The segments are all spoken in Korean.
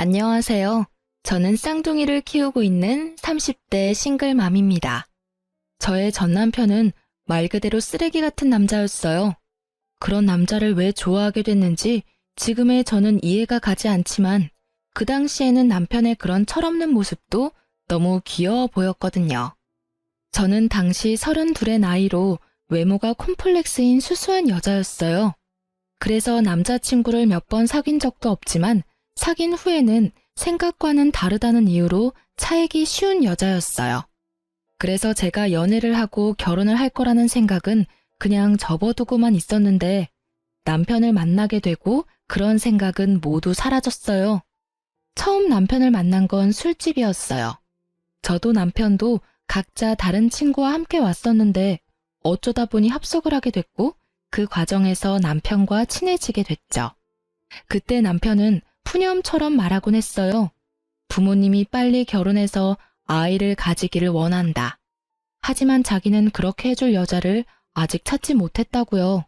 안녕하세요. 저는 쌍둥이를 키우고 있는 30대 싱글맘입니다. 저의 전 남편은 말 그대로 쓰레기 같은 남자였어요. 그런 남자를 왜 좋아하게 됐는지 지금의 저는 이해가 가지 않지만 그 당시에는 남편의 그런 철없는 모습도 너무 귀여워 보였거든요. 저는 당시 32의 나이로 외모가 콤플렉스인 수수한 여자였어요. 그래서 남자친구를 몇 번 사귄 적도 없지만 사귄 후에는 생각과는 다르다는 이유로 차이기 쉬운 여자였어요. 그래서 제가 연애를 하고 결혼을 할 거라는 생각은 그냥 접어두고만 있었는데 남편을 만나게 되고 그런 생각은 모두 사라졌어요. 처음 남편을 만난 건 술집이었어요. 저도 남편도 각자 다른 친구와 함께 왔었는데 어쩌다 보니 합석을 하게 됐고 그 과정에서 남편과 친해지게 됐죠. 그때 남편은 푸념처럼 말하곤 했어요. 부모님이 빨리 결혼해서 아이를 가지기를 원한다. 하지만 자기는 그렇게 해줄 여자를 아직 찾지 못했다고요.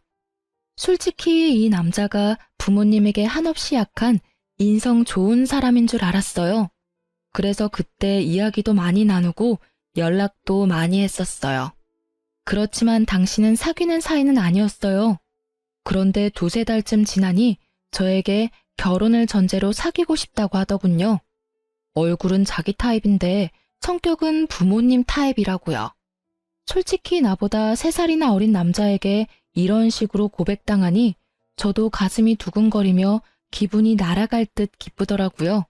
솔직히 이 남자가 부모님에게 한없이 약한 인성 좋은 사람인 줄 알았어요. 그래서 그때 이야기도 많이 나누고 연락도 많이 했었어요. 그렇지만 당신은 사귀는 사이는 아니었어요. 그런데 두세 달쯤 지나니 저에게 결혼을 전제로 사귀고 싶다고 하더군요. 얼굴은 자기 타입인데 성격은 부모님 타입이라고요. 솔직히 나보다 3살이나 어린 남자에게 이런 식으로 고백당하니 저도 가슴이 두근거리며 기분이 날아갈 듯 기쁘더라고요.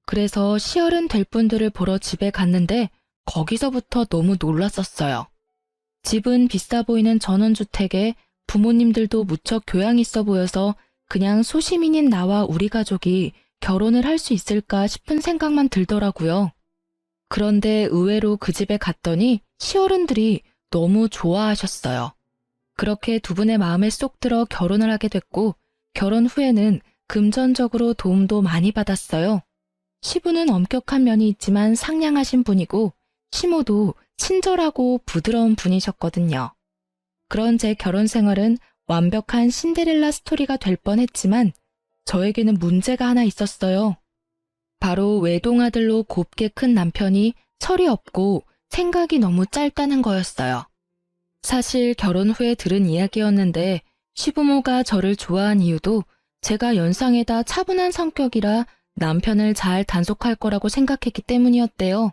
그래서 시어른 될 분들을 보러 집에 갔는데 거기서부터 너무 놀랐었어요. 집은 비싸 보이는 전원주택에 부모님들도 무척 교양 있어 보여서 그냥 소시민인 나와 우리 가족이 결혼을 할 수 있을까 싶은 생각만 들더라고요. 그런데 의외로 그 집에 갔더니 시어른들이 너무 좋아하셨어요. 그렇게 두 분의 마음에 쏙 들어 결혼을 하게 됐고 결혼 후에는 금전적으로 도움도 많이 받았어요. 시부는 엄격한 면이 있지만 상냥하신 분이고 시모도 친절하고 부드러운 분이셨거든요. 그런 제 결혼 생활은 완벽한 신데렐라 스토리가 될 뻔했지만 저에게는 문제가 하나 있었어요. 바로 외동아들로 곱게 큰 남편이 철이 없고 생각이 너무 짧다는 거였어요. 사실 결혼 후에 들은 이야기였는데 시부모가 저를 좋아한 이유도 제가 연상에다 차분한 성격이라 남편을 잘 단속할 거라고 생각했기 때문이었대요.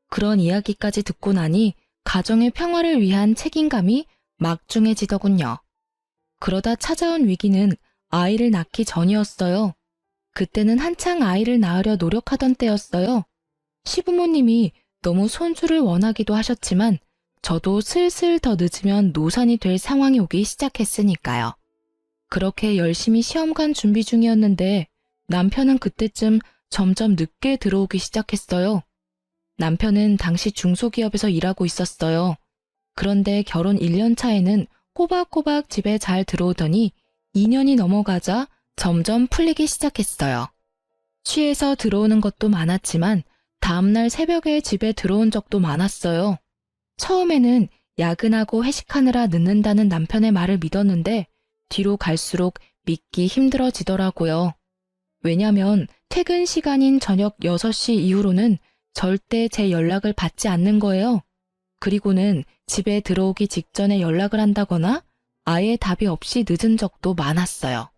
그런 이야기까지 듣고 나니 가정의 평화를 위한 책임감이 막중해지더군요. 그러다 찾아온 위기는 아이를 낳기 전이었어요. 그때는 한창 아이를 낳으려 노력하던 때였어요. 시부모님이 너무 손주를 원하기도 하셨지만 저도 슬슬 더 늦으면 노산이 될 상황이 오기 시작했으니까요. 그렇게 열심히 시험관 준비 중이었는데 남편은 그때쯤 점점 늦게 들어오기 시작했어요. 남편은 당시 중소기업에서 일하고 있었어요. 그런데 결혼 1년 차에는 꼬박꼬박 집에 잘 들어오더니 2년이 넘어가자 점점 풀리기 시작했어요. 취해서 들어오는 것도 많았지만 다음날 새벽에 집에 들어온 적도 많았어요. 처음에는 야근하고 회식하느라 늦는다는 남편의 말을 믿었는데 뒤로 갈수록 믿기 힘들어지더라고요. 왜냐면 퇴근 시간인 저녁 6시 이후로는 절대 제 연락을 받지 않는 거예요. 그리고는 집에 들어오기 직전에 연락을 한다거나 아예 답이 없이 늦은 적도 많았어요.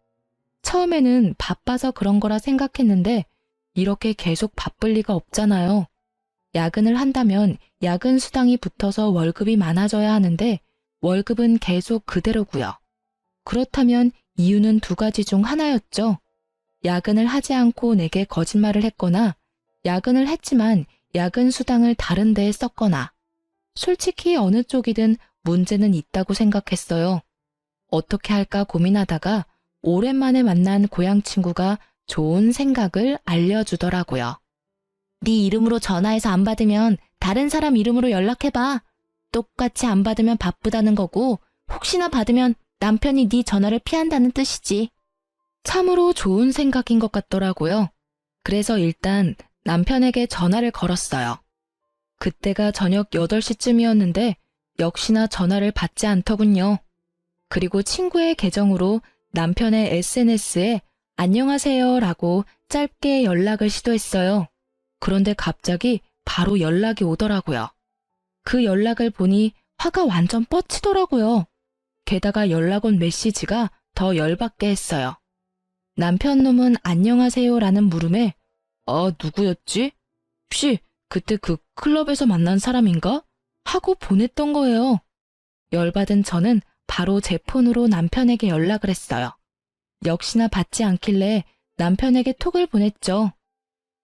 처음에는 바빠서 그런 거라 생각했는데 이렇게 계속 바쁠 리가 없잖아요. 야근을 한다면 야근 수당이 붙어서 월급이 많아져야 하는데 월급은 계속 그대로고요. 그렇다면 이유는 2가지 중 하나였죠. 야근을 하지 않고 내게 거짓말을 했거나 야근을 했지만 야근 수당을 다른 데에 썼거나 솔직히 어느 쪽이든 문제는 있다고 생각했어요. 어떻게 할까 고민하다가 오랜만에 만난 고향 친구가 좋은 생각을 알려주더라고요. 네 이름으로 전화해서 안 받으면 다른 사람 이름으로 연락해봐. 똑같이 안 받으면 바쁘다는 거고 혹시나 받으면 남편이 네 전화를 피한다는 뜻이지. 참으로 좋은 생각인 것 같더라고요. 그래서 일단 남편에게 전화를 걸었어요. 그때가 저녁 8시쯤이었는데 역시나 전화를 받지 않더군요. 그리고 친구의 계정으로 남편의 SNS에 안녕하세요 라고 짧게 연락을 시도했어요. 그런데 갑자기 바로 연락이 오더라고요. 그 연락을 보니 화가 완전 뻗치더라고요. 게다가 연락 온 메시지가 더 열받게 했어요. 남편 놈은 안녕하세요라는 물음에 누구였지? 혹시 그때 그 클럽에서 만난 사람인가? 하고 보냈던 거예요. 열받은 저는 바로 제 폰으로 남편에게 연락을 했어요. 역시나 받지 않길래 남편에게 톡을 보냈죠.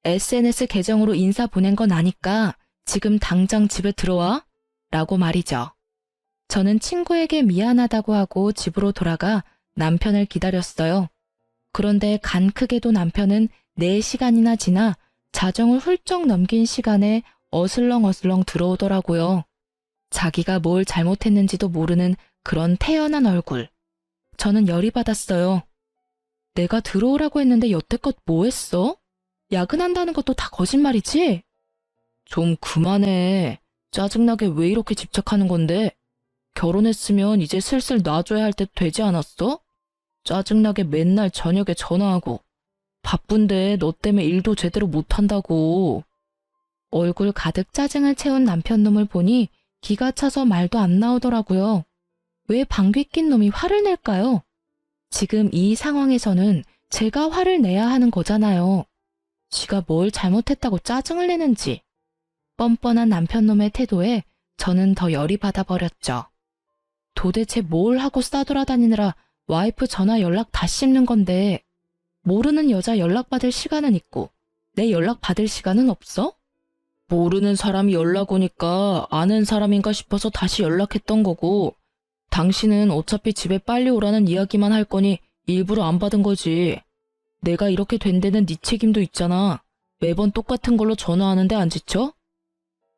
SNS 계정으로 인사 보낸 건 아니까 지금 당장 집에 들어와? 라고 말이죠. 저는 친구에게 미안하다고 하고 집으로 돌아가 남편을 기다렸어요. 그런데 간 크게도 남편은 4시간이나 지나 자정을 훌쩍 넘긴 시간에 어슬렁어슬렁 들어오더라고요. 자기가 뭘 잘못했는지도 모르는 그런 태연한 얼굴. 저는 열이 받았어요. 내가 들어오라고 했는데 여태껏 뭐 했어? 야근한다는 것도 다 거짓말이지? 좀 그만해. 짜증나게 왜 이렇게 집착하는 건데? 결혼했으면 이제 슬슬 놔줘야 할 때 되지 않았어? 짜증나게 맨날 저녁에 전화하고. 바쁜데 너 때문에 일도 제대로 못한다고. 얼굴 가득 짜증을 채운 남편 놈을 보니 기가 차서 말도 안 나오더라고요. 왜 방귀 낀 놈이 화를 낼까요? 지금 이 상황에서는 제가 화를 내야 하는 거잖아요. 지가 뭘 잘못했다고 짜증을 내는지. 뻔뻔한 남편 놈의 태도에 저는 더 열이 받아버렸죠. 도대체 뭘 하고 싸돌아다니느라 와이프 전화 연락 다 씹는 건데 모르는 여자 연락받을 시간은 있고 내 연락받을 시간은 없어? 모르는 사람이 연락 오니까 아는 사람인가 싶어서 다시 연락했던 거고 당신은 어차피 집에 빨리 오라는 이야기만 할 거니 일부러 안 받은 거지. 내가 이렇게 된 데는 네 책임도 있잖아. 매번 똑같은 걸로 전화하는데 안 지쳐?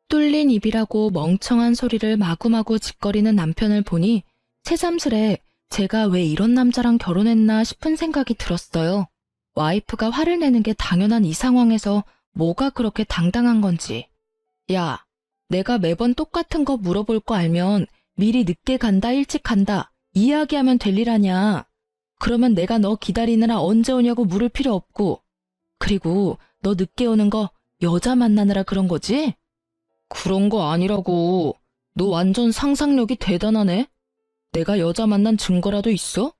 뚫린 입이라고 멍청한 소리를 마구마구 짓거리는 남편을 보니 새삼스레 제가 왜 이런 남자랑 결혼했나 싶은 생각이 들었어요. 와이프가 화를 내는 게 당연한 이 상황에서 뭐가 그렇게 당당한 건지. 야, 내가 매번 똑같은 거 물어볼 거 알면 미리 늦게 간다 일찍 간다 이야기하면 될 일 아냐. 그러면 내가 너 기다리느라 언제 오냐고 물을 필요 없고. 그리고 너 늦게 오는 거 여자 만나느라 그런 거지? 그런 거 아니라고. 너 완전 상상력이 대단하네. 내가 여자 만난 증거라도 있어?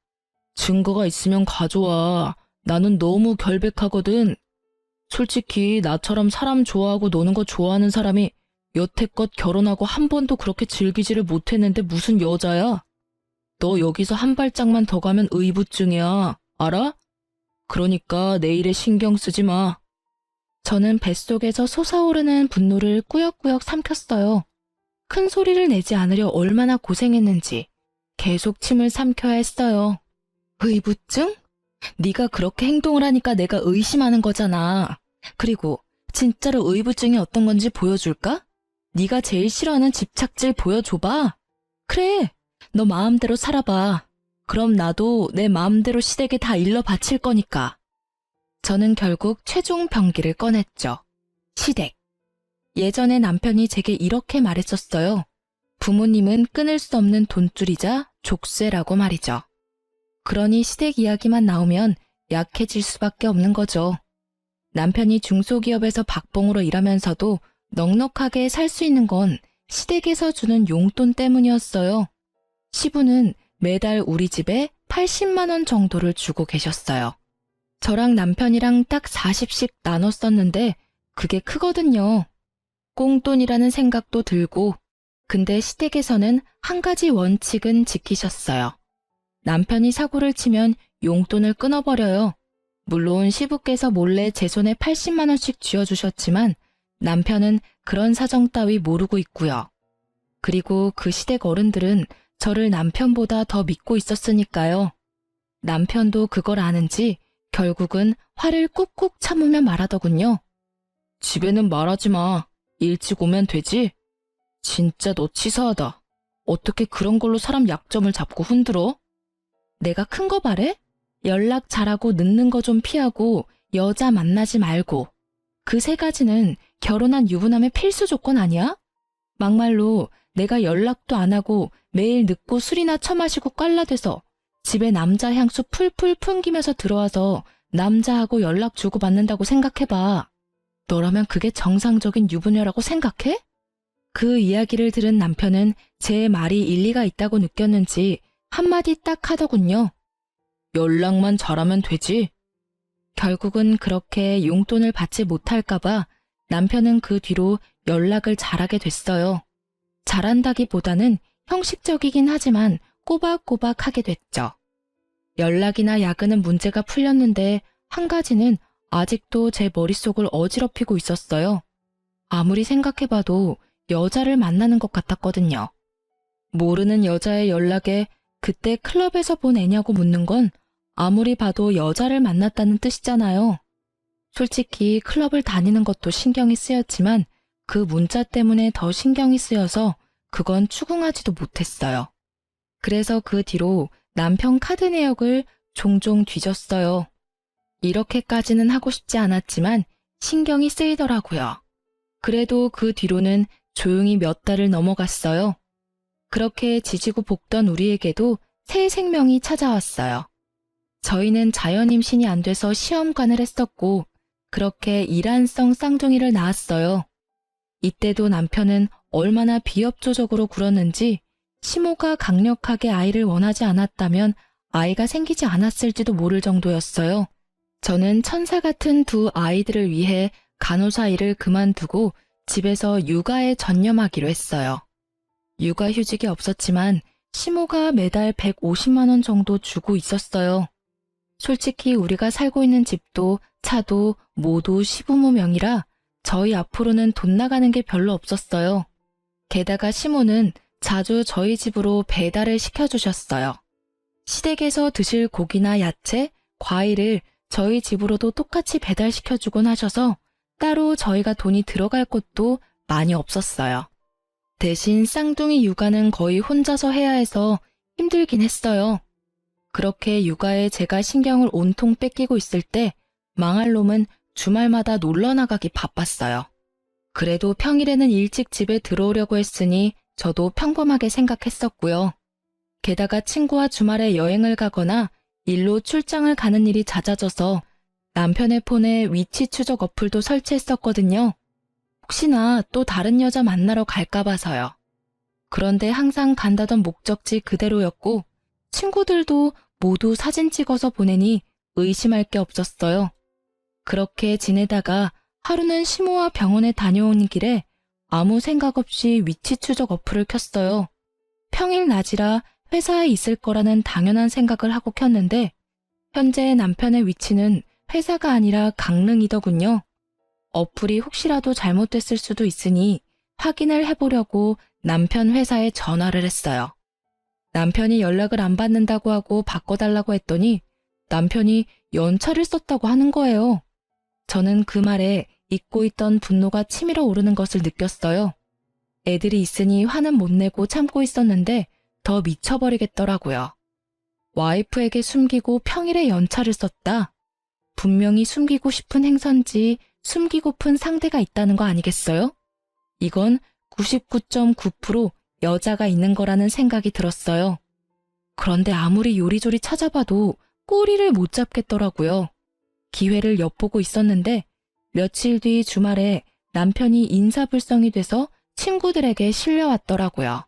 증거가 있으면 가져와. 나는 너무 결백하거든. 솔직히 나처럼 사람 좋아하고 노는 거 좋아하는 사람이 여태껏 결혼하고 한 번도 그렇게 즐기지를 못했는데 무슨 여자야? 너 여기서 한 발짝만 더 가면 의부증이야. 알아? 그러니까 내 일에 신경 쓰지 마. 저는 뱃속에서 솟아오르는 분노를 꾸역꾸역 삼켰어요. 큰 소리를 내지 않으려 얼마나 고생했는지 계속 침을 삼켜야 했어요. 의부증? 네가 그렇게 행동을 하니까 내가 의심하는 거잖아. 그리고 진짜로 의부증이 어떤 건지 보여줄까? 네가 제일 싫어하는 집착질 보여줘봐. 그래, 너 마음대로 살아봐. 그럼 나도 내 마음대로 시댁에 다 일러 바칠 거니까. 저는 결국 최종 병기를 꺼냈죠. 시댁. 예전에 남편이 제게 이렇게 말했었어요. 부모님은 끊을 수 없는 돈줄이자 족쇄라고 말이죠. 그러니 시댁 이야기만 나오면 약해질 수밖에 없는 거죠. 남편이 중소기업에서 박봉으로 일하면서도 넉넉하게 살 수 있는 건 시댁에서 주는 용돈 때문이었어요. 시부는 매달 우리 집에 80만 원 정도를 주고 계셨어요. 저랑 남편이랑 딱 40씩 나눠 썼는데 그게 크거든요. 꽁돈이라는 생각도 들고, 근데 시댁에서는 한 가지 원칙은 지키셨어요. 남편이 사고를 치면 용돈을 끊어버려요. 물론 시부께서 몰래 제 손에 80만 원씩 쥐어주셨지만 남편은 그런 사정 따위 모르고 있고요. 그리고 그 시댁 어른들은 저를 남편보다 더 믿고 있었으니까요. 남편도 그걸 아는지 결국은 화를 꾹꾹 참으며 말하더군요. 집에는 말하지 마. 일찍 오면 되지? 진짜 너 치사하다. 어떻게 그런 걸로 사람 약점을 잡고 흔들어? 내가 큰 거 바래? 연락 잘하고 늦는 거 좀 피하고 여자 만나지 말고. 그 3가지는 결혼한 유부남의 필수 조건 아니야? 막말로 내가 연락도 안 하고 매일 늦고 술이나 처마시고 꽐라대서 집에 남자 향수 풀풀 풍기면서 들어와서 남자하고 연락 주고받는다고 생각해봐. 너라면 그게 정상적인 유부녀라고 생각해? 그 이야기를 들은 남편은 제 말이 일리가 있다고 느꼈는지 한마디 딱 하더군요. 연락만 잘하면 되지. 결국은 그렇게 용돈을 받지 못할까봐 남편은 그 뒤로 연락을 잘하게 됐어요. 잘한다기보다는 형식적이긴 하지만 꼬박꼬박 하게 됐죠. 연락이나 야근은 문제가 풀렸는데 한 가지는 아직도 제 머릿속을 어지럽히고 있었어요. 아무리 생각해봐도 여자를 만나는 것 같았거든요. 모르는 여자의 연락에 그때 클럽에서 본 애냐고 묻는 건 아무리 봐도 여자를 만났다는 뜻이잖아요. 솔직히 클럽을 다니는 것도 신경이 쓰였지만 그 문자 때문에 더 신경이 쓰여서 그건 추궁하지도 못했어요. 그래서 그 뒤로 남편 카드 내역을 종종 뒤졌어요. 이렇게까지는 하고 싶지 않았지만 신경이 쓰이더라고요. 그래도 그 뒤로는 조용히 몇 달을 넘어갔어요. 그렇게 지지고 볶던 우리에게도 새 생명이 찾아왔어요. 저희는 자연 임신이 안 돼서 시험관을 했었고 그렇게 이란성 쌍둥이를 낳았어요. 이때도 남편은 얼마나 비협조적으로 굴었는지 시모가 강력하게 아이를 원하지 않았다면 아이가 생기지 않았을지도 모를 정도였어요. 저는 천사 같은 두 아이들을 위해 간호사 일을 그만두고 집에서 육아에 전념하기로 했어요. 육아휴직이 없었지만 시모가 매달 150만 원 정도 주고 있었어요. 솔직히 우리가 살고 있는 집도 차도 모두 시부모 명의라 저희 앞으로는 돈 나가는 게 별로 없었어요. 게다가 시모는 자주 저희 집으로 배달을 시켜주셨어요. 시댁에서 드실 고기나 야채, 과일을 저희 집으로도 똑같이 배달시켜주곤 하셔서 따로 저희가 돈이 들어갈 곳도 많이 없었어요. 대신 쌍둥이 육아는 거의 혼자서 해야 해서 힘들긴 했어요. 그렇게 육아에 제가 신경을 온통 뺏기고 있을 때 망할 놈은 주말마다 놀러 나가기 바빴어요. 그래도 평일에는 일찍 집에 들어오려고 했으니 저도 평범하게 생각했었고요. 게다가 친구와 주말에 여행을 가거나 일로 출장을 가는 일이 잦아져서 남편의 폰에 위치 추적 어플도 설치했었거든요. 혹시나 또 다른 여자 만나러 갈까 봐서요. 그런데 항상 간다던 목적지 그대로였고 친구들도 모두 사진 찍어서 보내니 의심할 게 없었어요. 그렇게 지내다가 하루는 시모와 병원에 다녀오는 길에 아무 생각 없이 위치 추적 어플을 켰어요. 평일 낮이라 회사에 있을 거라는 당연한 생각을 하고 켰는데 현재 남편의 위치는 회사가 아니라 강릉이더군요. 어플이 혹시라도 잘못됐을 수도 있으니 확인을 해보려고 남편 회사에 전화를 했어요. 남편이 연락을 안 받는다고 하고 바꿔달라고 했더니 남편이 연차를 썼다고 하는 거예요. 저는 그 말에 잊고 있던 분노가 치밀어 오르는 것을 느꼈어요. 애들이 있으니 화는 못 내고 참고 있었는데 더 미쳐버리겠더라고요. 와이프에게 숨기고 평일에 연차를 썼다. 분명히 숨기고 싶은 행선지 숨기고픈 상대가 있다는 거 아니겠어요? 이건 99.9% 여자가 있는 거라는 생각이 들었어요. 그런데 아무리 요리조리 찾아봐도 꼬리를 못 잡겠더라고요. 기회를 엿보고 있었는데 며칠 뒤 주말에 남편이 인사불성이 돼서 친구들에게 실려왔더라고요.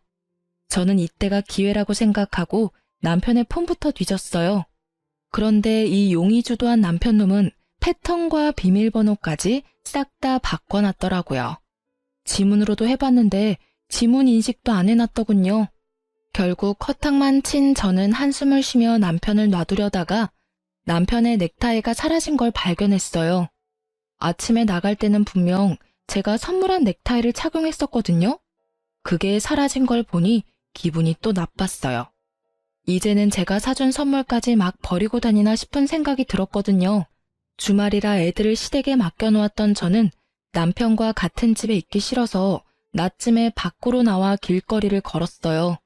저는 이때가 기회라고 생각하고 남편의 폰부터 뒤졌어요. 그런데 이 용의주도한 남편놈은 패턴과 비밀번호까지 싹 다 바꿔놨더라고요. 지문으로도 해봤는데 지문 인식도 안 해놨더군요. 결국 허탕만 친 저는 한숨을 쉬며 남편을 놔두려다가 남편의 넥타이가 사라진 걸 발견했어요. 아침에 나갈 때는 분명 제가 선물한 넥타이를 착용했었거든요. 그게 사라진 걸 보니 기분이 또 나빴어요. 이제는 제가 사준 선물까지 막 버리고 다니나 싶은 생각이 들었거든요. 주말이라 애들을 시댁에 맡겨놓았던 저는 남편과 같은 집에 있기 싫어서 낮쯤에 밖으로 나와 길거리를 걸었어요.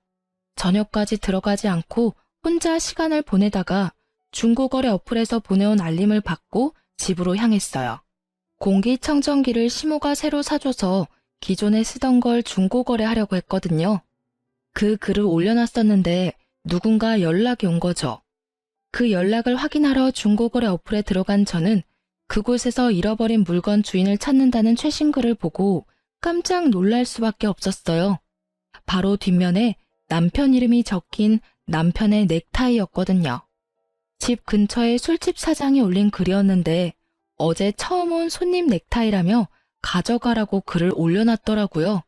저녁까지 들어가지 않고 혼자 시간을 보내다가 중고거래 어플에서 보내온 알림을 받고 집으로 향했어요. 공기청정기를 시모가 새로 사줘서 기존에 쓰던 걸 중고거래하려고 했거든요. 그 글을 올려놨었는데 누군가 연락이 온 거죠. 그 연락을 확인하러 중고거래 어플에 들어간 저는 그곳에서 잃어버린 물건 주인을 찾는다는 최신 글을 보고 깜짝 놀랄 수밖에 없었어요. 바로 뒷면에 남편 이름이 적힌 남편의 넥타이였거든요. 집 근처에 술집 사장이 올린 글이었는데 어제 처음 온 손님 넥타이라며 가져가라고 글을 올려놨더라고요.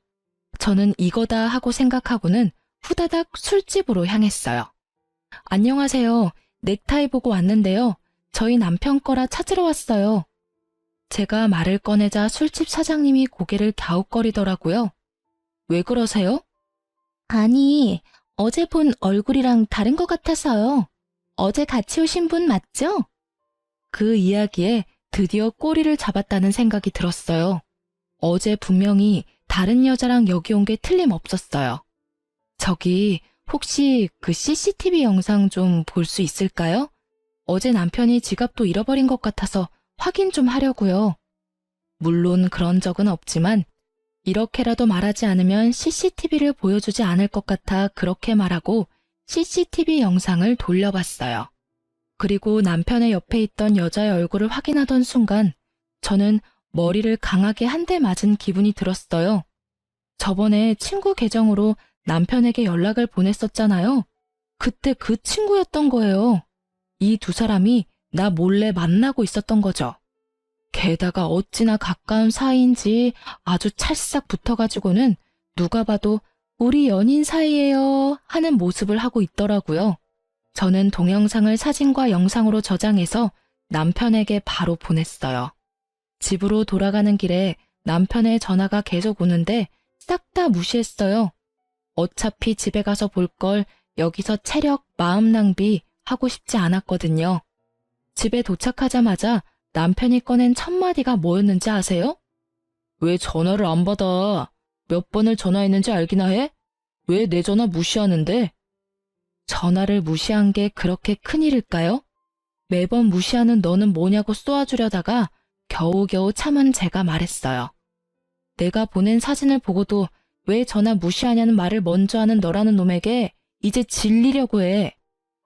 저는 이거다 하고 생각하고는 후다닥 술집으로 향했어요. 안녕하세요. 넥타이 보고 왔는데요. 저희 남편 거라 찾으러 왔어요. 제가 말을 꺼내자 술집 사장님이 고개를 갸웃거리더라고요. 왜 그러세요? 아니, 어제 본 얼굴이랑 다른 것 같아서요. 어제 같이 오신 분 맞죠? 그 이야기에 드디어 꼬리를 잡았다는 생각이 들었어요. 어제 분명히 다른 여자랑 여기 온 게 틀림없었어요. 저기 혹시 그 CCTV 영상 좀 볼 수 있을까요? 어제 남편이 지갑도 잃어버린 것 같아서 확인 좀 하려고요. 물론 그런 적은 없지만 이렇게라도 말하지 않으면 CCTV를 보여주지 않을 것 같아 그렇게 말하고 CCTV 영상을 돌려봤어요. 그리고 남편의 옆에 있던 여자의 얼굴을 확인하던 순간 저는 머리를 강하게 한 대 맞은 기분이 들었어요. 저번에 친구 계정으로 남편에게 연락을 보냈었잖아요. 그때 그 친구였던 거예요. 이 두 사람이 나 몰래 만나고 있었던 거죠. 게다가 어찌나 가까운 사이인지 아주 찰싹 붙어가지고는 누가 봐도 우리 연인 사이예요 하는 모습을 하고 있더라고요. 저는 동영상을 사진과 영상으로 저장해서 남편에게 바로 보냈어요. 집으로 돌아가는 길에 남편의 전화가 계속 오는데 싹 다 무시했어요. 어차피 집에 가서 볼 걸 여기서 체력, 마음 낭비 하고 싶지 않았거든요. 집에 도착하자마자 남편이 꺼낸 첫 마디가 뭐였는지 아세요? 왜 전화를 안 받아? 몇 번을 전화했는지 알기나 해? 왜 내 전화 무시하는데? 전화를 무시한 게 그렇게 큰일일까요? 매번 무시하는 너는 뭐냐고 쏘아주려다가 겨우겨우 참은 제가 말했어요. 내가 보낸 사진을 보고도 왜 전화 무시하냐는 말을 먼저 하는 너라는 놈에게 이제 질리려고 해.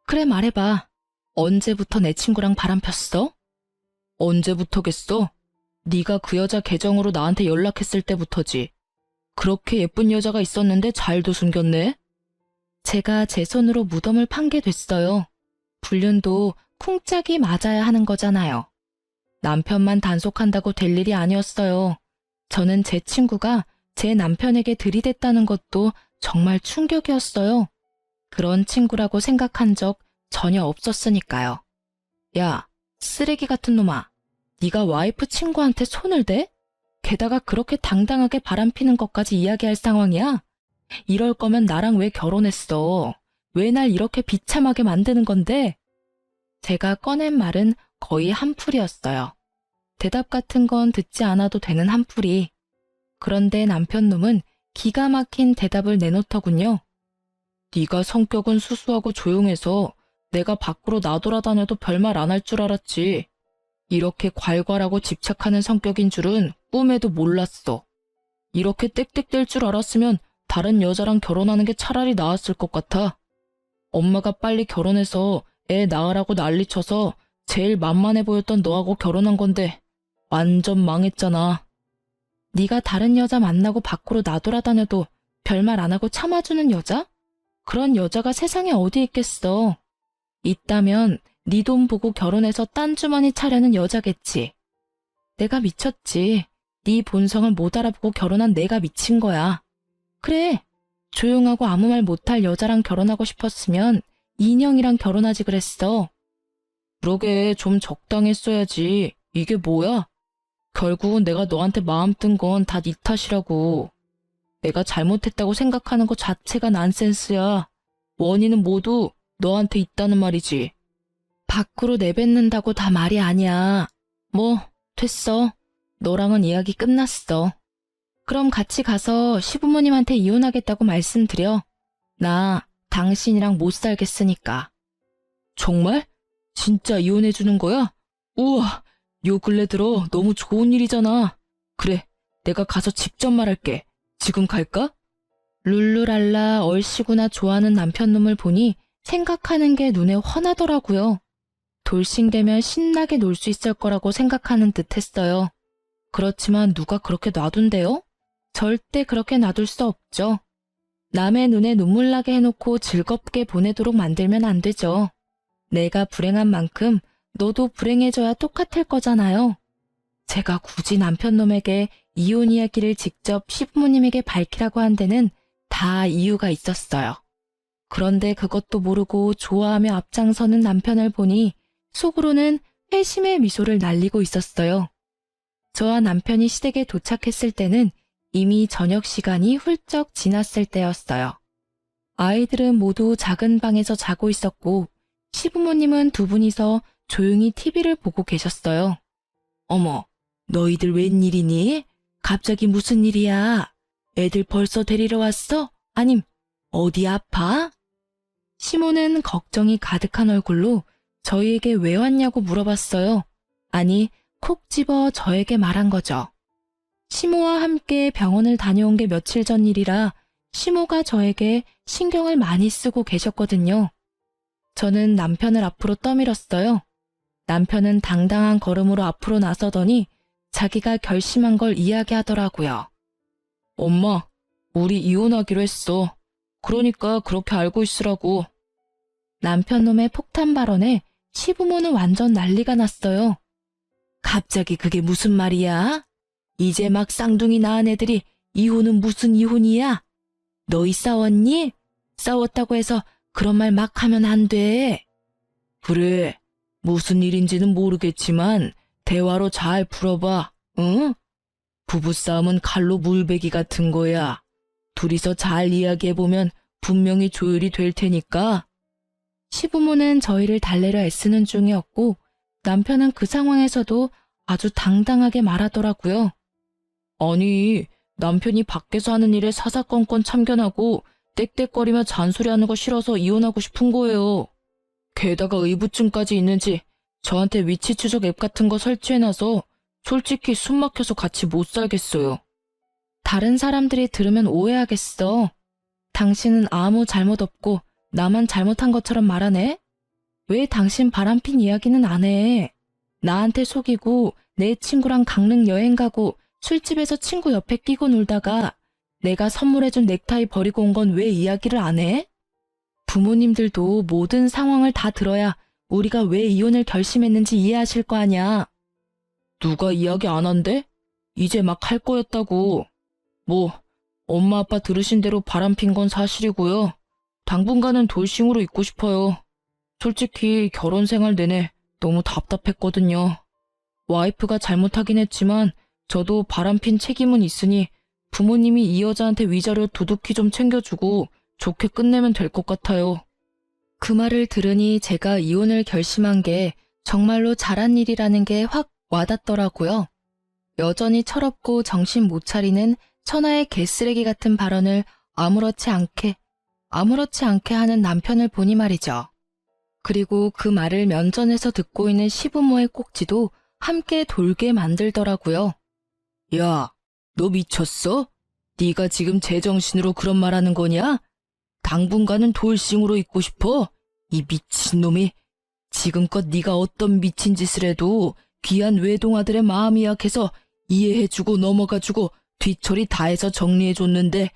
그래 말해봐. 언제부터 내 친구랑 바람 폈어? 언제부터겠어? 네가 그 여자 계정으로 나한테 연락했을 때부터지. 그렇게 예쁜 여자가 있었는데 잘도 숨겼네? 제가 제 손으로 무덤을 판게 됐어요. 불륜도 쿵짝이 맞아야 하는 거잖아요. 남편만 단속한다고 될 일이 아니었어요. 저는 제 친구가 제 남편에게 들이댔다는 것도 정말 충격이었어요. 그런 친구라고 생각한 적 전혀 없었으니까요. 야, 쓰레기 같은 놈아. 네가 와이프 친구한테 손을 대? 게다가 그렇게 당당하게 바람피는 것까지 이야기할 상황이야? 이럴 거면 나랑 왜 결혼했어? 왜 날 이렇게 비참하게 만드는 건데? 제가 꺼낸 말은 거의 한풀이었어요. 대답 같은 건 듣지 않아도 되는 한풀이. 그런데 남편 놈은 기가 막힌 대답을 내놓더군요. 네가 성격은 수수하고 조용해서 내가 밖으로 나돌아다녀도 별말 안 할 줄 알았지. 이렇게 괄괄하고 집착하는 성격인 줄은 꿈에도 몰랐어. 이렇게 땡땡댈 줄 알았으면 다른 여자랑 결혼하는 게 차라리 나았을 것 같아. 엄마가 빨리 결혼해서 애 낳으라고 난리쳐서 제일 만만해 보였던 너하고 결혼한 건데 완전 망했잖아. 네가 다른 여자 만나고 밖으로 나돌아다녀도 별말 안 하고 참아주는 여자? 그런 여자가 세상에 어디 있겠어. 있다면 네 돈 보고 결혼해서 딴 주머니 차려는 여자겠지. 내가 미쳤지. 네 본성을 못 알아보고 결혼한 내가 미친 거야. 그래, 조용하고 아무 말 못할 여자랑 결혼하고 싶었으면 인형이랑 결혼하지 그랬어. 그러게 좀 적당했어야지. 이게 뭐야? 결국은 내가 너한테 마음 뜬 건 다 네 탓이라고. 내가 잘못했다고 생각하는 것 자체가 난센스야. 원인은 모두 너한테 있다는 말이지. 밖으로 내뱉는다고 다 말이 아니야. 뭐 됐어. 너랑은 이야기 끝났어. 그럼 같이 가서 시부모님한테 이혼하겠다고 말씀드려. 나 당신이랑 못 살겠으니까. 정말? 진짜 이혼해주는 거야? 우와, 요 근래 들어 너무 좋은 일이잖아. 그래, 내가 가서 직접 말할게. 지금 갈까? 룰루랄라 얼씨구나 좋아하는 남편 놈을 보니 생각하는 게 눈에 환하더라고요. 돌싱되면 신나게 놀 수 있을 거라고 생각하는 듯 했어요. 그렇지만 누가 그렇게 놔둔대요? 절대 그렇게 놔둘 수 없죠. 남의 눈에 눈물 나게 해놓고 즐겁게 보내도록 만들면 안 되죠. 내가 불행한 만큼 너도 불행해져야 똑같을 거잖아요. 제가 굳이 남편놈에게 이혼 이야기를 직접 시부모님에게 밝히라고 한 데는 다 이유가 있었어요. 그런데 그것도 모르고 좋아하며 앞장서는 남편을 보니 속으로는 회심의 미소를 날리고 있었어요. 저와 남편이 시댁에 도착했을 때는 이미 저녁 시간이 훌쩍 지났을 때였어요. 아이들은 모두 작은 방에서 자고 있었고 시부모님은 두 분이서 조용히 TV를 보고 계셨어요. 어머, 너희들 웬일이니? 갑자기 무슨 일이야? 애들 벌써 데리러 왔어? 아님, 어디 아파? 시모는 걱정이 가득한 얼굴로 저희에게 왜 왔냐고 물어봤어요. 아니, 콕 집어 저에게 말한 거죠. 시모와 함께 병원을 다녀온 게 며칠 전 일이라 시모가 저에게 신경을 많이 쓰고 계셨거든요. 저는 남편을 앞으로 떠밀었어요. 남편은 당당한 걸음으로 앞으로 나서더니 자기가 결심한 걸 이야기하더라고요. 엄마, 우리 이혼하기로 했어. 그러니까 그렇게 알고 있으라고. 남편 놈의 폭탄 발언에 시부모는 완전 난리가 났어요. 갑자기 그게 무슨 말이야? 이제 막 쌍둥이 낳은 애들이 이혼은 무슨 이혼이야? 너희 싸웠니? 싸웠다고 해서 그런 말 막 하면 안 돼. 그래, 무슨 일인지는 모르겠지만 대화로 잘 풀어봐, 응? 부부싸움은 칼로 물베기 같은 거야. 둘이서 잘 이야기해보면 분명히 조율이 될 테니까. 시부모는 저희를 달래려 애쓰는 중이었고 남편은 그 상황에서도 아주 당당하게 말하더라고요. 아니, 남편이 밖에서 하는 일에 사사건건 참견하고 떽떽거리며 잔소리하는 거 싫어서 이혼하고 싶은 거예요. 게다가 의부증까지 있는지 저한테 위치 추적 앱 같은 거 설치해놔서 솔직히 숨 막혀서 같이 못 살겠어요. 다른 사람들이 들으면 오해하겠어. 당신은 아무 잘못 없고 나만 잘못한 것처럼 말하네? 왜 당신 바람핀 이야기는 안 해? 나한테 속이고 내 친구랑 강릉 여행 가고 술집에서 친구 옆에 끼고 놀다가 내가 선물해준 넥타이 버리고 온 건 왜 이야기를 안 해? 부모님들도 모든 상황을 다 들어야 우리가 왜 이혼을 결심했는지 이해하실 거 아냐. 누가 이야기 안 한대? 이제 막 할 거였다고. 뭐 엄마 아빠 들으신 대로 바람핀 건 사실이고요. 당분간은 돌싱으로 있고 싶어요. 솔직히 결혼 생활 내내 너무 답답했거든요. 와이프가 잘못하긴 했지만 저도 바람핀 책임은 있으니 부모님이 이 여자한테 위자료 두둑히 좀 챙겨주고 좋게 끝내면 될 것 같아요. 그 말을 들으니 제가 이혼을 결심한 게 정말로 잘한 일이라는 게 확 와닿더라고요. 여전히 철없고 정신 못 차리는 천하의 개쓰레기 같은 발언을 아무렇지 않게 하는 남편을 보니 말이죠. 그리고 그 말을 면전에서 듣고 있는 시부모의 꼭지도 함께 돌게 만들더라고요. 야, 너 미쳤어? 네가 지금 제정신으로 그런 말하는 거냐? 당분간은 돌싱으로 있고 싶어? 이 미친놈이. 지금껏 네가 어떤 미친 짓을 해도 귀한 외동아들의 마음이 약해서 이해해주고 넘어가주고 뒤처리 다 해서 정리해줬는데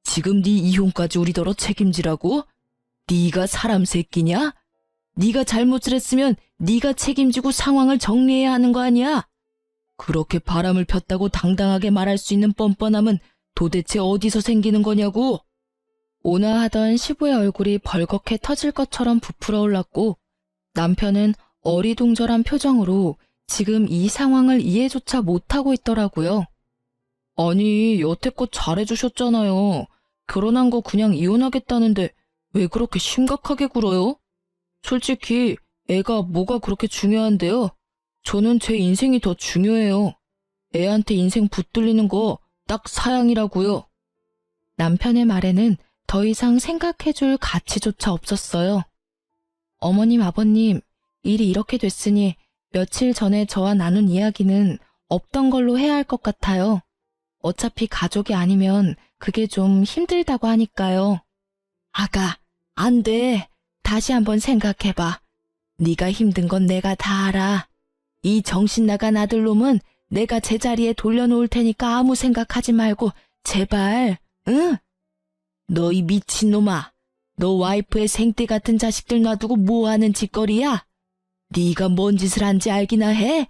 지금 네 이혼까지 우리더러 책임지라고? 네가 사람 새끼냐? 네가 잘못을 했으면 네가 책임지고 상황을 정리해야 하는 거 아니야? 그렇게 바람을 폈다고 당당하게 말할 수 있는 뻔뻔함은 도대체 어디서 생기는 거냐고? 온화하던 시부의 얼굴이 벌겋게 터질 것처럼 부풀어 올랐고 남편은 어리둥절한 표정으로 지금 이 상황을 이해조차 못하고 있더라고요. 아니, 여태껏 잘해주셨잖아요. 결혼한 거 그냥 이혼하겠다는데 왜 그렇게 심각하게 굴어요? 솔직히 애가 뭐가 그렇게 중요한데요? 저는 제 인생이 더 중요해요. 애한테 인생 붙들리는 거 딱 사양이라고요. 남편의 말에는 더 이상 생각해줄 가치조차 없었어요. 어머님, 아버님, 일이 이렇게 됐으니 며칠 전에 저와 나눈 이야기는 없던 걸로 해야 할 것 같아요. 어차피 가족이 아니면 그게 좀 힘들다고 하니까요. 아가, 안 돼. 다시 한번 생각해봐. 네가 힘든 건 내가 다 알아. 이 정신 나간 아들놈은 내가 제자리에 돌려놓을 테니까 아무 생각하지 말고 제발, 응? 너 이 미친놈아. 너 와이프의 생떼 같은 자식들 놔두고 뭐하는 짓거리야? 네가 뭔 짓을 한지 알기나 해?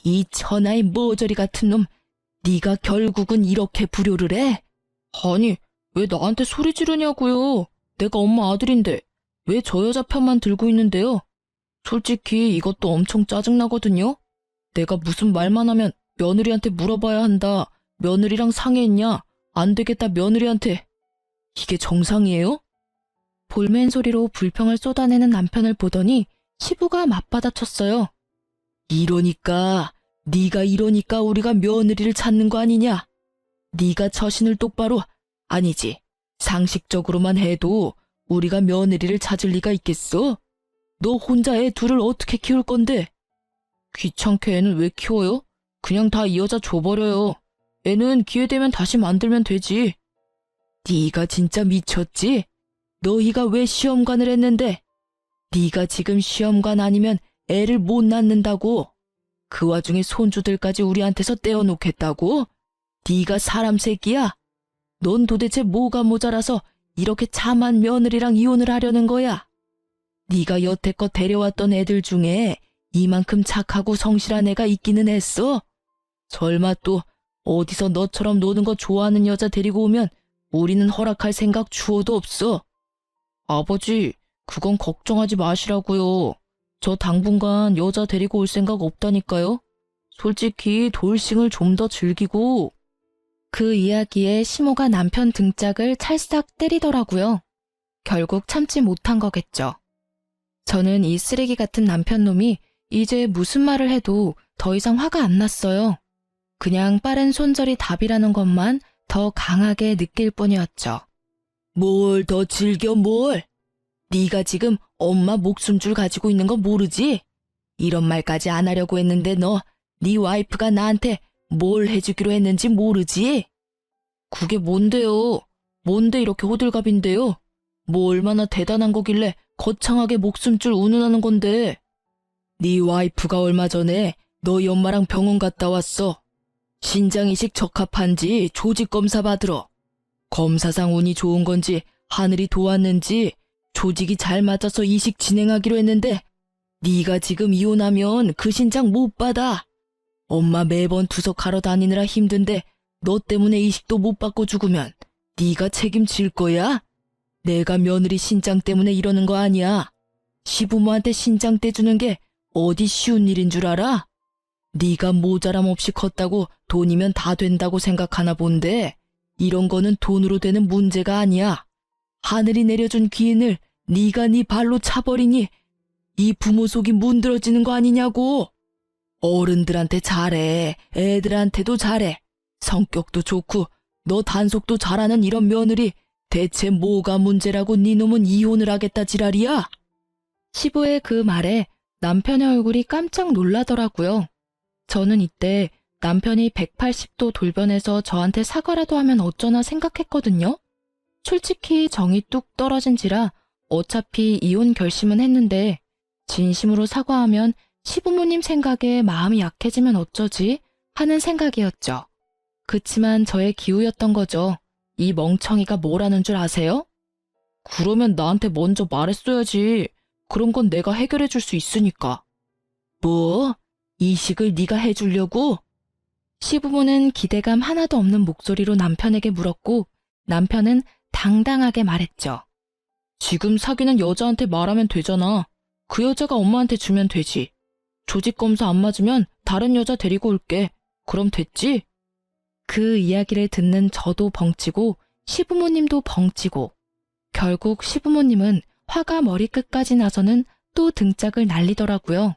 이 천하의 모조리 같은 놈, 네가 결국은 이렇게 불효를 해? 아니, 왜 나한테 소리 지르냐고요? 내가 엄마 아들인데 왜 저 여자 편만 들고 있는데요? 솔직히 이것도 엄청 짜증나거든요? 내가 무슨 말만 하면 며느리한테 물어봐야 한다. 며느리랑 상의했냐? 안 되겠다 며느리한테. 이게 정상이에요? 볼멘 소리로 불평을 쏟아내는 남편을 보더니 시부가 맞받아쳤어요. 네가 이러니까 우리가 며느리를 찾는 거 아니냐? 네가 처신을 똑바로, 아니지, 상식적으로만 해도 우리가 며느리를 찾을 리가 있겠어? 너 혼자 애 둘을 어떻게 키울 건데? 귀찮게 애는 왜 키워요? 그냥 다 이 여자 줘버려요. 애는 기회되면 다시 만들면 되지. 네가 진짜 미쳤지? 너희가 왜 시험관을 했는데? 네가 지금 시험관 아니면 애를 못 낳는다고? 그 와중에 손주들까지 우리한테서 떼어놓겠다고? 네가 사람 새끼야? 넌 도대체 뭐가 모자라서 이렇게 참한 며느리랑 이혼을 하려는 거야? 네가 여태껏 데려왔던 애들 중에 이만큼 착하고 성실한 애가 있기는 했어? 설마 또 어디서 너처럼 노는 거 좋아하는 여자 데리고 오면 우리는 허락할 생각 추호도 없어. 아버지, 그건 걱정하지 마시라고요. 저 당분간 여자 데리고 올 생각 없다니까요. 솔직히 돌싱을 좀 더 즐기고. 그 이야기에 시모가 남편 등짝을 찰싹 때리더라고요. 결국 참지 못한 거겠죠. 저는 이 쓰레기 같은 남편놈이 이제 무슨 말을 해도 더 이상 화가 안 났어요. 그냥 빠른 손절이 답이라는 것만 더 강하게 느낄 뿐이었죠. 뭘 더 즐겨 뭘? 네가 지금 엄마 목숨줄 가지고 있는 거 모르지? 이런 말까지 안 하려고 했는데 네 와이프가 나한테 뭘 해주기로 했는지 모르지? 그게 뭔데요? 뭔데 이렇게 호들갑인데요? 뭐 얼마나 대단한 거길래 거창하게 목숨줄 운운하는 건데? 네 와이프가 얼마 전에 너희 엄마랑 병원 갔다 왔어. 신장이식 적합한지 조직검사 받으러. 검사상 운이 좋은 건지 하늘이 도왔는지 조직이 잘 맞아서 이식 진행하기로 했는데 네가 지금 이혼하면 그 신장 못 받아. 엄마 매번 투석하러 다니느라 힘든데 너 때문에 이식도 못 받고 죽으면 네가 책임질 거야? 내가 며느리 신장 때문에 이러는 거 아니야. 시부모한테 신장 떼주는 게 어디 쉬운 일인 줄 알아? 네가 모자람 없이 컸다고 돈이면 다 된다고 생각하나 본데 이런 거는 돈으로 되는 문제가 아니야. 하늘이 내려준 기인을 네가 네 발로 차버리니 이 부모 속이 문드러지는 거 아니냐고. 어른들한테 잘해. 애들한테도 잘해. 성격도 좋고 너 단속도 잘하는 이런 며느리 대체 뭐가 문제라고 네 놈은 이혼을 하겠다 지랄이야? 시부의 그 말에 남편의 얼굴이 깜짝 놀라더라고요. 저는 이때 남편이 180도 돌변해서 저한테 사과라도 하면 어쩌나 생각했거든요. 솔직히 정이 뚝 떨어진지라 어차피 이혼 결심은 했는데 진심으로 사과하면 시부모님 생각에 마음이 약해지면 어쩌지 하는 생각이었죠. 그치만 저의 기우였던 거죠. 이 멍청이가 뭐라는 줄 아세요? 그러면 나한테 먼저 말했어야지. 그런 건 내가 해결해 줄 수 있으니까. 뭐? 이식을 네가 해주려고? 시부모는 기대감 하나도 없는 목소리로 남편에게 물었고 남편은 당당하게 말했죠. 지금 사귀는 여자한테 말하면 되잖아. 그 여자가 엄마한테 주면 되지. 조직검사 안 맞으면 다른 여자 데리고 올게. 그럼 됐지? 그 이야기를 듣는 저도 벙치고 시부모님도 벙치고 결국 시부모님은 화가 머리끝까지 나서는 또 등짝을 날리더라고요.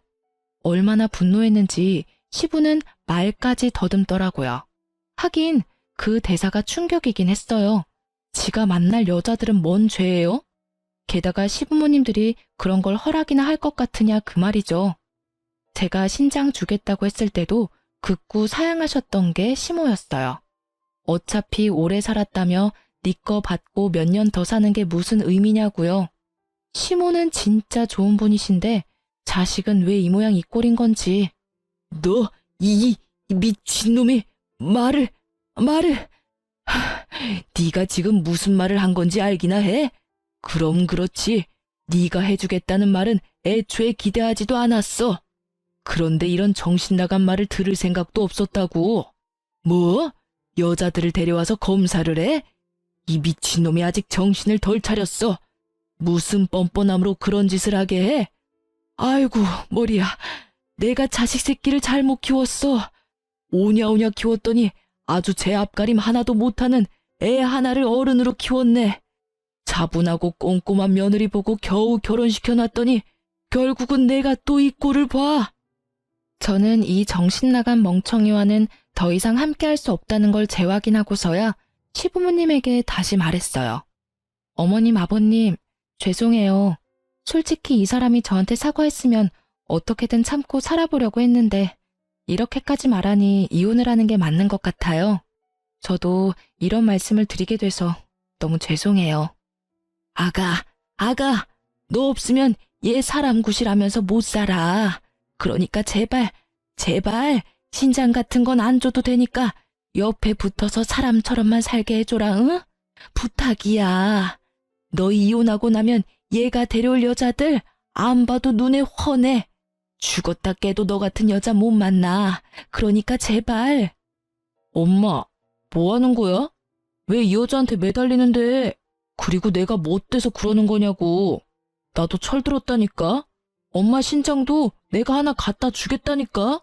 얼마나 분노했는지 시부는 말까지 더듬더라고요. 하긴 그 대사가 충격이긴 했어요. 지가 만날 여자들은 뭔 죄예요? 게다가 시부모님들이 그런 걸 허락이나 할 것 같으냐 그 말이죠. 제가 신장 주겠다고 했을 때도 극구 사양하셨던 게 시모였어요. 어차피 오래 살았다며 네 거 받고 몇 년 더 사는 게 무슨 의미냐고요. 시모는 진짜 좋은 분이신데 자식은 왜 이 모양 이 꼴인 건지. 너, 이 미친놈이 말을. 네가 지금 무슨 말을 한 건지 알기나 해? 그럼 그렇지. 네가 해주겠다는 말은 애초에 기대하지도 않았어. 그런데 이런 정신 나간 말을 들을 생각도 없었다고. 뭐? 여자들을 데려와서 검사를 해? 이 미친놈이 아직 정신을 덜 차렸어. 무슨 뻔뻔함으로 그런 짓을 하게 해? 아이고, 머리야. 내가 자식 새끼를 잘못 키웠어. 오냐오냐 키웠더니 아주 제 앞가림 하나도 못하는 애 하나를 어른으로 키웠네. 차분하고 꼼꼼한 며느리 보고 겨우 결혼시켜놨더니 결국은 내가 또 이 꼴을 봐. 저는 이 정신나간 멍청이와는 더 이상 함께할 수 없다는 걸 재확인하고서야 시부모님에게 다시 말했어요. 어머님, 아버님, 죄송해요. 솔직히 이 사람이 저한테 사과했으면 어떻게든 참고 살아보려고 했는데 이렇게까지 말하니 이혼을 하는 게 맞는 것 같아요. 저도 이런 말씀을 드리게 돼서 너무 죄송해요. 아가, 너 없으면 얘 사람 구실하면서 못 살아. 그러니까 제발 신장 같은 건 안 줘도 되니까 옆에 붙어서 사람처럼만 살게 해줘라, 응? 부탁이야. 너 이혼하고 나면 얘가 데려올 여자들 안 봐도 눈에 훤해. 죽었다 깨도 너 같은 여자 못 만나. 그러니까 제발. 엄마, 뭐 하는 거야? 왜 이 여자한테 매달리는데? 그리고 내가 뭐 어때서 그러는 거냐고. 나도 철들었다니까. 엄마 신장도 내가 하나 갖다 주겠다니까.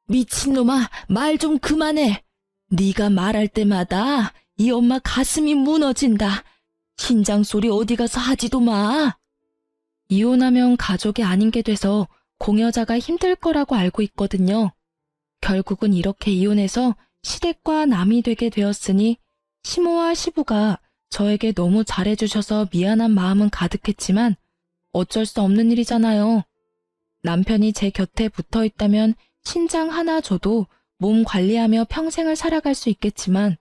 미친놈아, 말 좀 그만해. 네가 말할 때마다 이 엄마 가슴이 무너진다. 신장 소리 어디 가서 하지도 마. 이혼하면 가족이 아닌 게 돼서 공여자가 힘들 거라고 알고 있거든요. 결국은 이렇게 이혼해서 시댁과 남이 되게 되었으니 시모와 시부가 저에게 너무 잘해주셔서 미안한 마음은 가득했지만 어쩔 수 없는 일이잖아요. 남편이 제 곁에 붙어 있다면 신장 하나 줘도 몸 관리하며 평생을 살아갈 수 있겠지만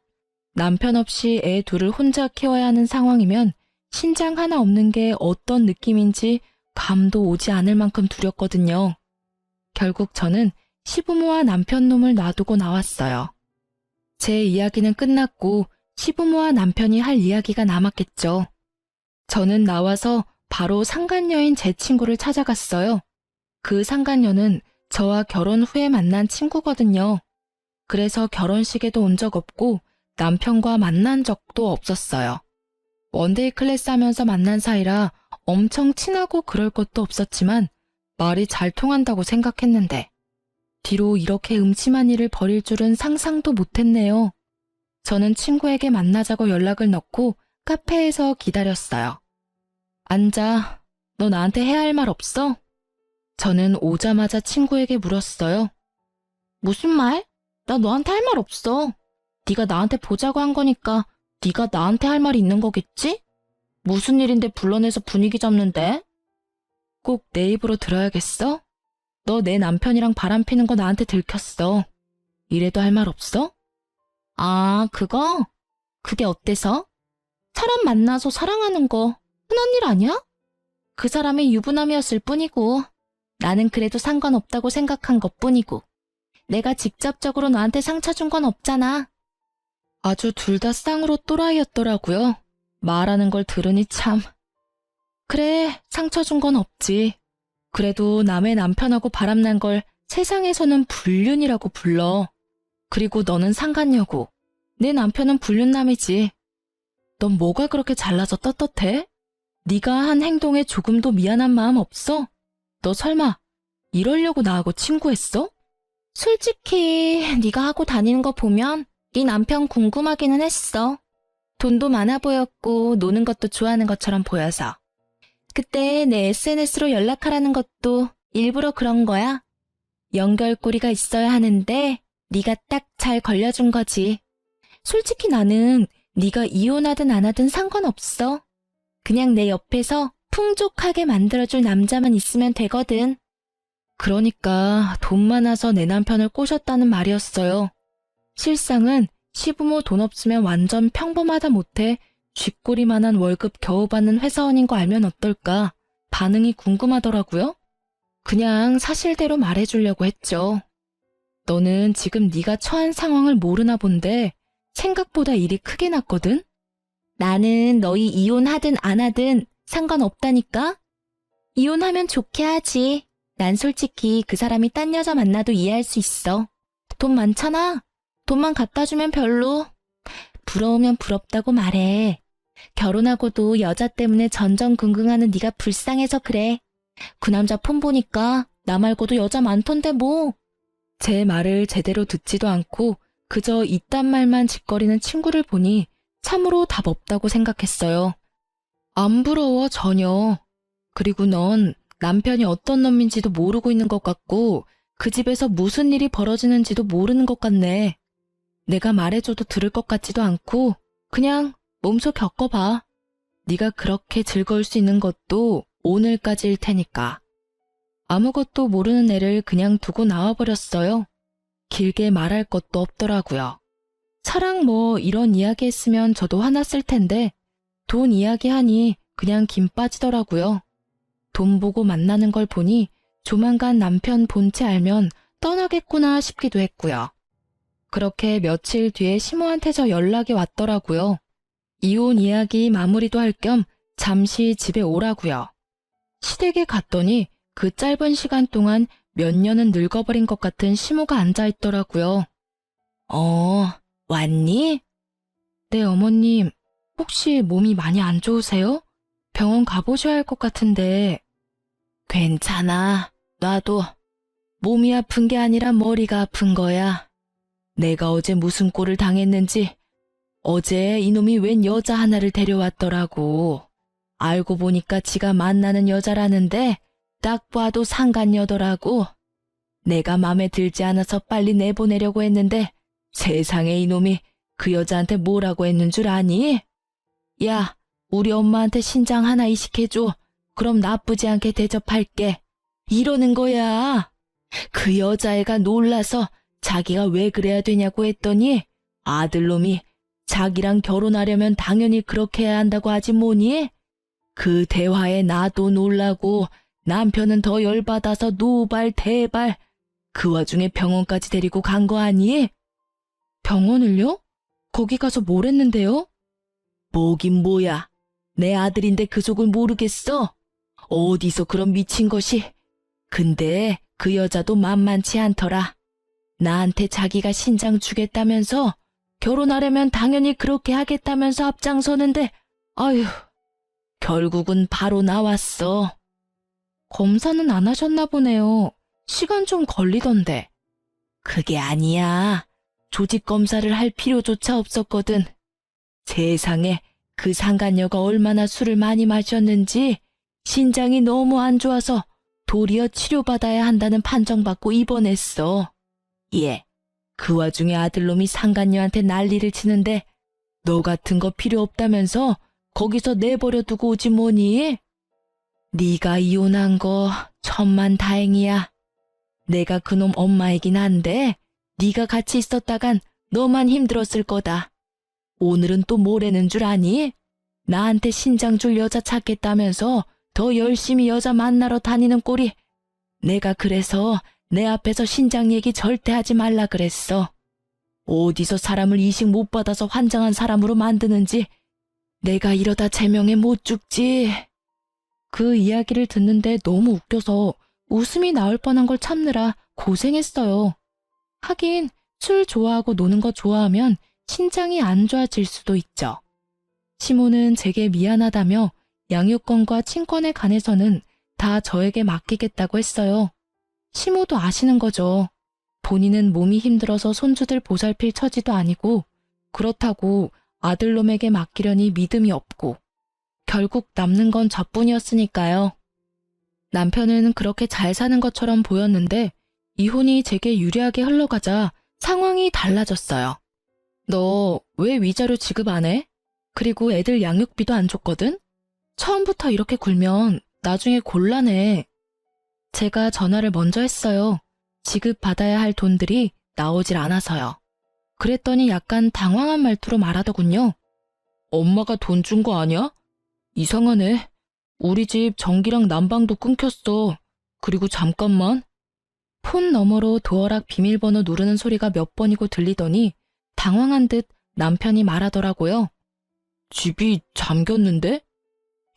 남편 없이 애 둘을 혼자 키워야 하는 상황이면 신장 하나 없는 게 어떤 느낌인지 감도 오지 않을 만큼 두렵거든요. 결국 저는 시부모와 남편 놈을 놔두고 나왔어요. 제 이야기는 끝났고 시부모와 남편이 할 이야기가 남았겠죠. 저는 나와서 바로 상간녀인 제 친구를 찾아갔어요. 그 상간녀는 저와 결혼 후에 만난 친구거든요. 그래서 결혼식에도 온 적 없고 남편과 만난 적도 없었어요. 원데이 클래스 하면서 만난 사이라 엄청 친하고 그럴 것도 없었지만 말이 잘 통한다고 생각했는데 뒤로 이렇게 음침한 일을 벌일 줄은 상상도 못했네요. 저는 친구에게 만나자고 연락을 넣고 카페에서 기다렸어요. 앉아. 너 나한테 해야 할 말 없어? 저는 오자마자 친구에게 물었어요. 무슨 말? 나 너한테 할 말 없어. 네가 나한테 보자고 한 거니까 네가 나한테 할 말이 있는 거겠지? 무슨 일인데 불러내서 분위기 잡는데? 꼭 내 입으로 들어야겠어? 너 내 남편이랑 바람 피는 거 나한테 들켰어. 이래도 할 말 없어? 아, 그거? 그게 어때서? 사람 만나서 사랑하는 거 흔한 일 아니야? 그 사람의 유부남이었을 뿐이고 나는 그래도 상관없다고 생각한 것뿐이고 내가 직접적으로 너한테 상처 준 건 없잖아. 아주 둘 다 쌍으로 또라이였더라고요. 말하는 걸 들으니 참. 그래, 상처 준 건 없지. 그래도 남의 남편하고 바람난 걸 세상에서는 불륜이라고 불러. 그리고 너는 상간녀고 내 남편은 불륜남이지. 넌 뭐가 그렇게 잘나서 떳떳해? 네가 한 행동에 조금도 미안한 마음 없어? 너 설마 이러려고 나하고 친구했어? 솔직히 네가 하고 다니는 거 보면 네 남편 궁금하기는 했어. 돈도 많아 보였고 노는 것도 좋아하는 것처럼 보여서. 그때 내 SNS로 연락하라는 것도 일부러 그런 거야. 연결고리가 있어야 하는데 네가 딱 잘 걸려준 거지. 솔직히 나는 네가 이혼하든 안 하든 상관없어. 그냥 내 옆에서 풍족하게 만들어줄 남자만 있으면 되거든. 그러니까 돈 많아서 내 남편을 꼬셨다는 말이었어요. 실상은 시부모 돈 없으면 완전 평범하다 못해 쥐꼬리만한 월급 겨우 받는 회사원인 거 알면 어떨까? 반응이 궁금하더라고요. 그냥 사실대로 말해주려고 했죠. 너는 지금 네가 처한 상황을 모르나 본데 생각보다 일이 크게 났거든? 나는 너희 이혼하든 안 하든 상관없다니까? 이혼하면 좋게 하지. 난 솔직히 그 사람이 딴 여자 만나도 이해할 수 있어. 돈 많잖아. 돈만 갖다 주면 별로. 부러우면 부럽다고 말해. 결혼하고도 여자 때문에 전전긍긍하는 네가 불쌍해서 그래. 그 남자 폰 보니까 나 말고도 여자 많던데 뭐. 제 말을 제대로 듣지도 않고 그저 이딴 말만 짓거리는 친구를 보니 참으로 답 없다고 생각했어요. 안 부러워 전혀. 그리고 넌 남편이 어떤 놈인지도 모르고 있는 것 같고 그 집에서 무슨 일이 벌어지는지도 모르는 것 같네. 내가 말해줘도 들을 것 같지도 않고 그냥 몸소 겪어봐. 네가 그렇게 즐거울 수 있는 것도 오늘까지일 테니까. 아무것도 모르는 애를 그냥 두고 나와버렸어요. 길게 말할 것도 없더라고요. 차랑 뭐 이런 이야기 했으면 저도 화났을 텐데 돈 이야기하니 그냥 김 빠지더라고요. 돈 보고 만나는 걸 보니 조만간 남편 본체 알면 떠나겠구나 싶기도 했고요. 그렇게 며칠 뒤에 시모한테 저 연락이 왔더라고요. 이혼 이야기 마무리도 할 겸 잠시 집에 오라고요. 시댁에 갔더니 그 짧은 시간 동안 몇 년은 늙어버린 것 같은 시모가 앉아있더라고요. 왔니? 네, 어머님. 혹시 몸이 많이 안 좋으세요? 병원 가보셔야 할 것 같은데. 괜찮아. 나도 몸이 아픈 게 아니라 머리가 아픈 거야. 내가 어제 무슨 꼴을 당했는지 어제 이놈이 웬 여자 하나를 데려왔더라고. 알고 보니까 지가 만나는 여자라는데 딱 봐도 상간녀더라고. 내가 맘에 들지 않아서 빨리 내보내려고 했는데 세상에 이놈이 그 여자한테 뭐라고 했는 줄 아니? 야, 우리 엄마한테 신장 하나 이식해줘. 그럼 나쁘지 않게 대접할게. 이러는 거야. 그 여자애가 놀라서 자기가 왜 그래야 되냐고 했더니 아들놈이 자기랑 결혼하려면 당연히 그렇게 해야 한다고 하지 뭐니? 그 대화에 나도 놀라고 남편은 더 열받아서 노발 대발. 그 와중에 병원까지 데리고 간 거 아니? 병원을요? 거기 가서 뭘 했는데요? 뭐긴 뭐야. 내 아들인데 그 속을 모르겠어? 어디서 그런 미친 것이. 근데 그 여자도 만만치 않더라. 나한테 자기가 신장 주겠다면서 결혼하려면 당연히 그렇게 하겠다면서 앞장서는데 아휴, 결국은 바로 나왔어. 검사는 안 하셨나 보네요. 시간 좀 걸리던데. 그게 아니야. 조직 검사를 할 필요조차 없었거든. 세상에 그 상간녀가 얼마나 술을 많이 마셨는지 신장이 너무 안 좋아서 도리어 치료받아야 한다는 판정받고 입원했어. 예, 그 와중에 아들놈이 상간녀한테 난리를 치는데 너 같은 거 필요 없다면서 거기서 내버려 두고 오지 뭐니? 네가 이혼한 거 천만 다행이야. 내가 그놈 엄마이긴 한데 네가 같이 있었다간 너만 힘들었을 거다. 오늘은 또 뭐라는 줄 아니? 나한테 신장 줄 여자 찾겠다면서 더 열심히 여자 만나러 다니는 꼴이. 내가 그래서 내 앞에서 신장 얘기 절대 하지 말라 그랬어. 어디서 사람을 이식 못 받아서 환장한 사람으로 만드는지 내가 이러다 제명에 못 죽지. 그 이야기를 듣는데 너무 웃겨서 웃음이 나올 뻔한 걸 참느라 고생했어요. 하긴 술 좋아하고 노는 거 좋아하면 신장이 안 좋아질 수도 있죠. 시모는 제게 미안하다며 양육권과 친권에 관해서는 다 저에게 맡기겠다고 했어요. 시모도 아시는 거죠. 본인은 몸이 힘들어서 손주들 보살필 처지도 아니고 그렇다고 아들놈에게 맡기려니 믿음이 없고 결국 남는 건 저뿐이었으니까요. 남편은 그렇게 잘 사는 것처럼 보였는데 이혼이 제게 유리하게 흘러가자 상황이 달라졌어요. 너 왜 위자료 지급 안 해? 그리고 애들 양육비도 안 줬거든? 처음부터 이렇게 굴면 나중에 곤란해. 제가 전화를 먼저 했어요. 지급받아야 할 돈들이 나오질 않아서요. 그랬더니 약간 당황한 말투로 말하더군요. 엄마가 돈 준 거 아니야? 이상하네. 우리 집 전기랑 난방도 끊겼어. 그리고 잠깐만. 폰 너머로 도어락 비밀번호 누르는 소리가 몇 번이고 들리더니 당황한 듯 남편이 말하더라고요. 집이 잠겼는데?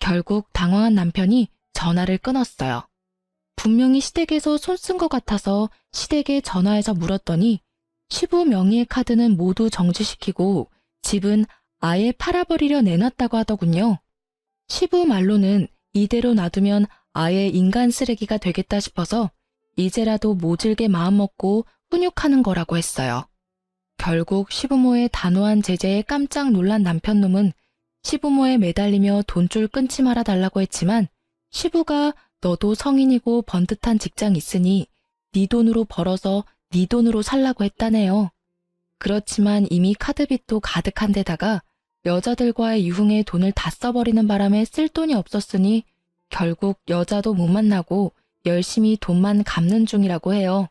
결국 당황한 남편이 전화를 끊었어요. 분명히 시댁에서 손 쓴 것 같아서 시댁에 전화해서 물었더니 시부 명의의 카드는 모두 정지시키고 집은 아예 팔아버리려 내놨다고 하더군요. 시부 말로는 이대로 놔두면 아예 인간 쓰레기가 되겠다 싶어서 이제라도 모질게 마음먹고 훈육하는 거라고 했어요. 결국 시부모의 단호한 제재에 깜짝 놀란 남편놈은 시부모에 매달리며 돈줄 끊지 말아 달라고 했지만 시부가 너도 성인이고 번듯한 직장 있으니 네 돈으로 벌어서 네 돈으로 살라고 했다네요. 그렇지만 이미 카드빚도 가득한 데다가 여자들과의 유흥에 돈을 다 써버리는 바람에 쓸 돈이 없었으니 결국 여자도 못 만나고 열심히 돈만 갚는 중이라고 해요.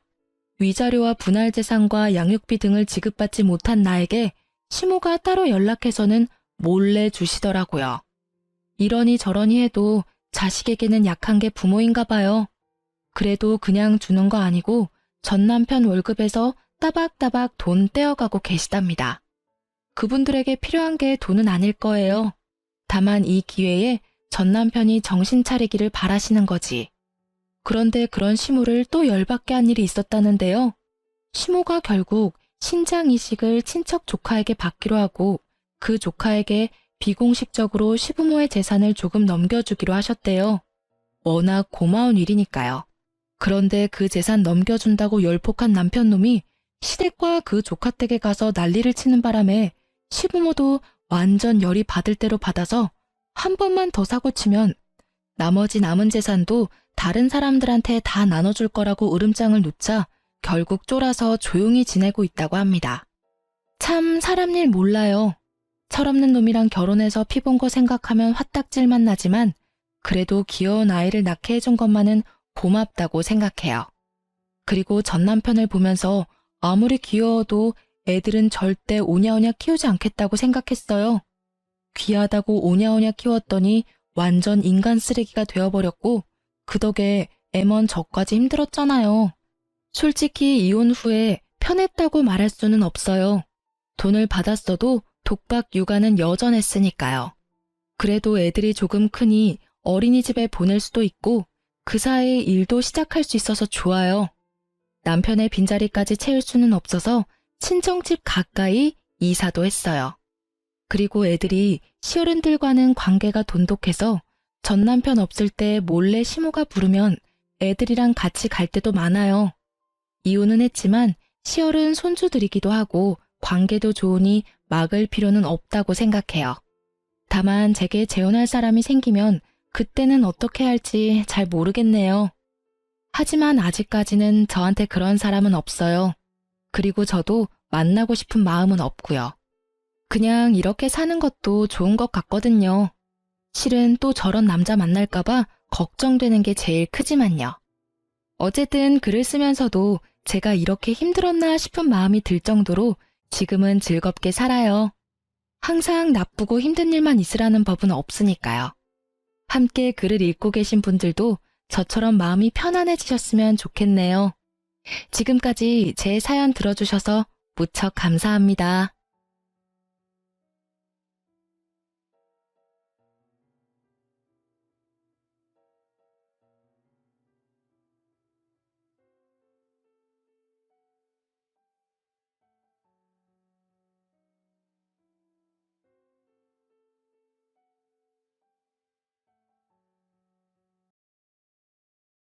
위자료와 분할재산과 양육비 등을 지급받지 못한 나에게 시모가 따로 연락해서는 몰래 주시더라고요. 이러니 저러니 해도 자식에게는 약한 게 부모인가 봐요. 그래도 그냥 주는 거 아니고 전 남편 월급에서 따박따박 돈 떼어가고 계시답니다. 그분들에게 필요한 게 돈은 아닐 거예요. 다만 이 기회에 전 남편이 정신 차리기를 바라시는 거지. 그런데 그런 시모를 또 열받게 한 일이 있었다는데요. 시모가 결국 신장 이식을 친척 조카에게 받기로 하고 그 조카에게 비공식적으로 시부모의 재산을 조금 넘겨주기로 하셨대요. 워낙 고마운 일이니까요. 그런데 그 재산 넘겨준다고 열폭한 남편놈이 시댁과 그 조카 댁에 가서 난리를 치는 바람에 시부모도 완전 열이 받을 대로 받아서 한 번만 더 사고 치면 나머지 남은 재산도 다른 사람들한테 다 나눠줄 거라고 으름장을 놓자 결국 쫄아서 조용히 지내고 있다고 합니다. 참 사람 일 몰라요. 철없는 놈이랑 결혼해서 피 본 거 생각하면 화딱질만 나지만 그래도 귀여운 아이를 낳게 해준 것만은 고맙다고 생각해요. 그리고 전 남편을 보면서 아무리 귀여워도 애들은 절대 오냐오냐 키우지 않겠다고 생각했어요. 귀하다고 오냐오냐 키웠더니 완전 인간 쓰레기가 되어버렸고 그 덕에 애먼 저까지 힘들었잖아요. 솔직히 이혼 후에 편했다고 말할 수는 없어요. 돈을 받았어도 독박 육아는 여전했으니까요. 그래도 애들이 조금 크니 어린이집에 보낼 수도 있고 그 사이에 일도 시작할 수 있어서 좋아요. 남편의 빈자리까지 채울 수는 없어서 친정집 가까이 이사도 했어요. 그리고 애들이 시어른들과는 관계가 돈독해서 전 남편 없을 때 몰래 시모가 부르면 애들이랑 같이 갈 때도 많아요. 이혼은 했지만 시어른 손주들이기도 하고 관계도 좋으니 막을 필요는 없다고 생각해요. 다만 제게 재혼할 사람이 생기면 그때는 어떻게 할지 잘 모르겠네요. 하지만 아직까지는 저한테 그런 사람은 없어요. 그리고 저도 만나고 싶은 마음은 없고요. 그냥 이렇게 사는 것도 좋은 것 같거든요. 실은 또 저런 남자 만날까봐 걱정되는 게 제일 크지만요. 어쨌든 글을 쓰면서도 제가 이렇게 힘들었나 싶은 마음이 들 정도로 지금은 즐겁게 살아요. 항상 나쁘고 힘든 일만 있으라는 법은 없으니까요. 함께 글을 읽고 계신 분들도 저처럼 마음이 편안해지셨으면 좋겠네요. 지금까지 제 사연 들어주셔서 무척 감사합니다.